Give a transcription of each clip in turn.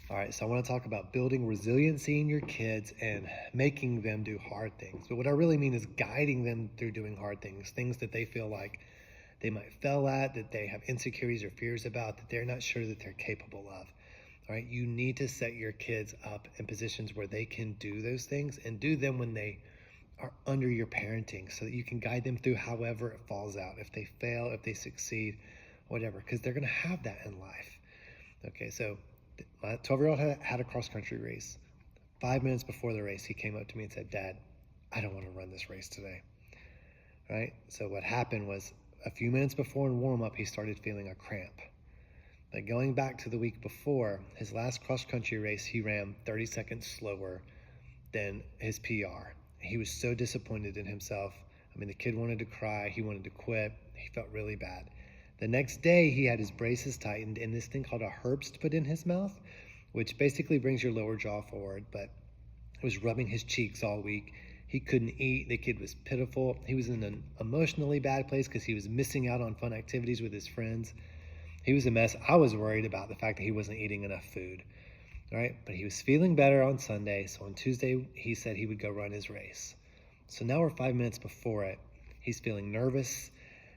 All right, so I want to talk about building resiliency in your kids and making them do hard things. But what I really mean is guiding them through doing hard things, things that they feel like they might fail at, that they have insecurities or fears about, that they're not sure that they're capable of. All right, you need to set your kids up in positions where they can do those things and do them when they are under your parenting so that you can guide them through however it falls out. If they fail, if they succeed, whatever, because they're going to have that in life. Okay, so my 12-year-old had a cross-country race. 5 minutes before the race, he came up to me and said, "Dad, I don't want to run this race today." Right? So what happened was a few minutes before in warm-up, he started feeling a cramp. But going back to the week before, his last cross-country race, he ran 30 seconds slower than his PR. He was so disappointed in himself. I mean, the kid wanted to cry. He wanted to quit. He felt really bad. The next day, he had his braces tightened and this thing called a Herbst put in his mouth, which basically brings your lower jaw forward, but it was rubbing his cheeks all week. He couldn't eat. The kid was pitiful. He was in an emotionally bad place because he was missing out on fun activities with his friends. He was a mess. I was worried about the fact that he wasn't eating enough food. All right, but he was feeling better on Sunday, so on Tuesday, he said he would go run his race. So now we're 5 minutes before it. He's feeling nervous.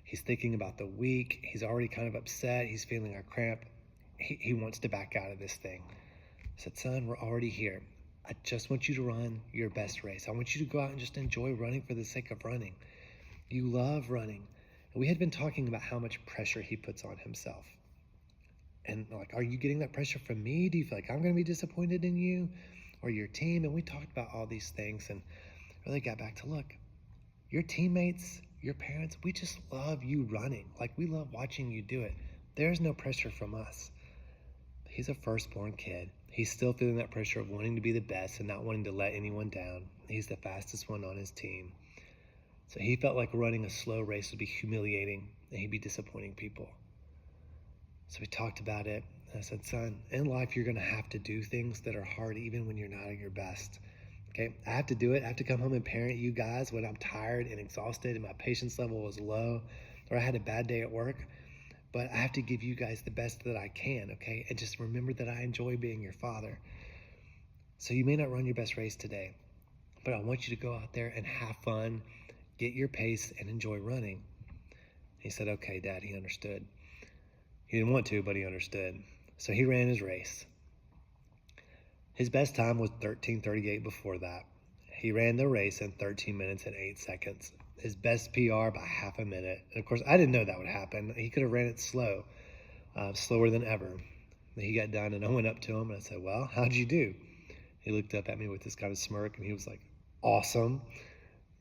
He's thinking about the week. He's already kind of upset. He's feeling a cramp. He wants to back out of this thing. I said, "Son, we're already here. I just want you to run your best race. I want you to go out and just enjoy running for the sake of running. You love running." And we had been talking about how much pressure he puts on himself. And like, are you getting that pressure from me? Do you feel like I'm going to be disappointed in you or your team? And we talked about all these things and really got back to, look, your teammates, your parents, we just love you running. Like, we love watching you do it. There's no pressure from us. He's a firstborn kid. He's still feeling that pressure of wanting to be the best and not wanting to let anyone down. He's the fastest one on his team. So he felt like running a slow race would be humiliating and he'd be disappointing people. So we talked about it. And I said, "Son, in life, you're going to have to do things that are hard even when you're not at your best. Okay, I have to do it. I have to come home and parent you guys when I'm tired and exhausted and my patience level is low or I had a bad day at work. But I have to give you guys the best that I can, okay? And just remember that I enjoy being your father. So you may not run your best race today, but I want you to go out there and have fun, get your pace, and enjoy running." He said, "Okay, Dad," he understood. He didn't want to, but he understood. So he ran his race. His best time was 13:38 before that. He ran the race in 13 minutes and 8 seconds. His best PR by half a minute. And of course, I didn't know that would happen. He could have ran it slow, slower than ever. He got done and I went up to him and I said, "Well, how'd you do?" He looked up at me with this kind of smirk and he was like, "Awesome."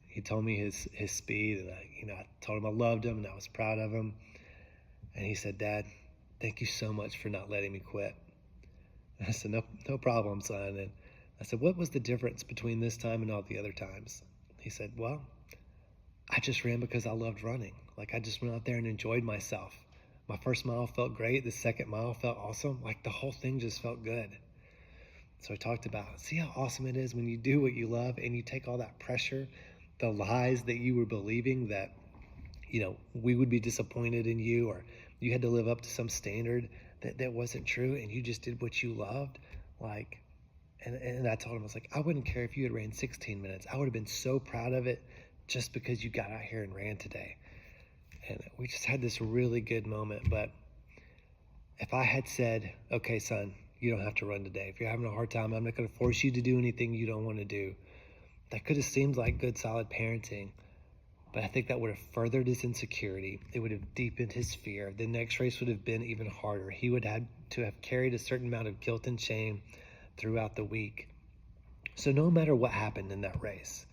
He told me his speed and I told him I loved him and I was proud of him. And he said, "Dad, thank you so much for not letting me quit." And I said, no problem, son." And I said, "What was the difference between this time and all the other times?" He said, "Well, I just ran because I loved running. Like, I just went out there and enjoyed myself. My first mile felt great. The second mile felt awesome. Like, the whole thing just felt good." So I talked about, see how awesome it is when you do what you love and you take all that pressure, the lies that you were believing that, we would be disappointed in you or you had to live up to some standard that wasn't true and you just did what you loved. Like, and I told him, I was like, "I wouldn't care if you had ran 16 minutes. I would have been so proud of it just because you got out here and ran today." And we just had this really good moment. But if I had said, "Okay, son, you don't have to run today. If you're having a hard time, I'm not going to force you to do anything you don't want to do," that could have seemed like good, solid parenting. But I think that would have furthered his insecurity. It would have deepened his fear. The next race would have been even harder. He would have to have carried a certain amount of guilt and shame throughout the week. So no matter what happened in that race,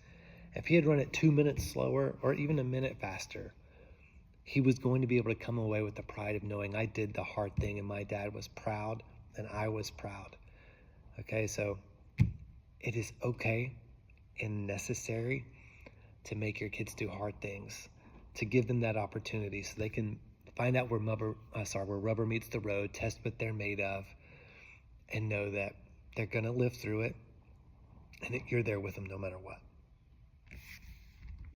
if he had run it 2 minutes slower or even a minute faster, he was going to be able to come away with the pride of knowing I did the hard thing and my dad was proud and I was proud. Okay, so it is okay and necessary to make your kids do hard things, to give them that opportunity so they can find out where rubber meets the road, test what they're made of, and know that they're going to live through it and that you're there with them no matter what.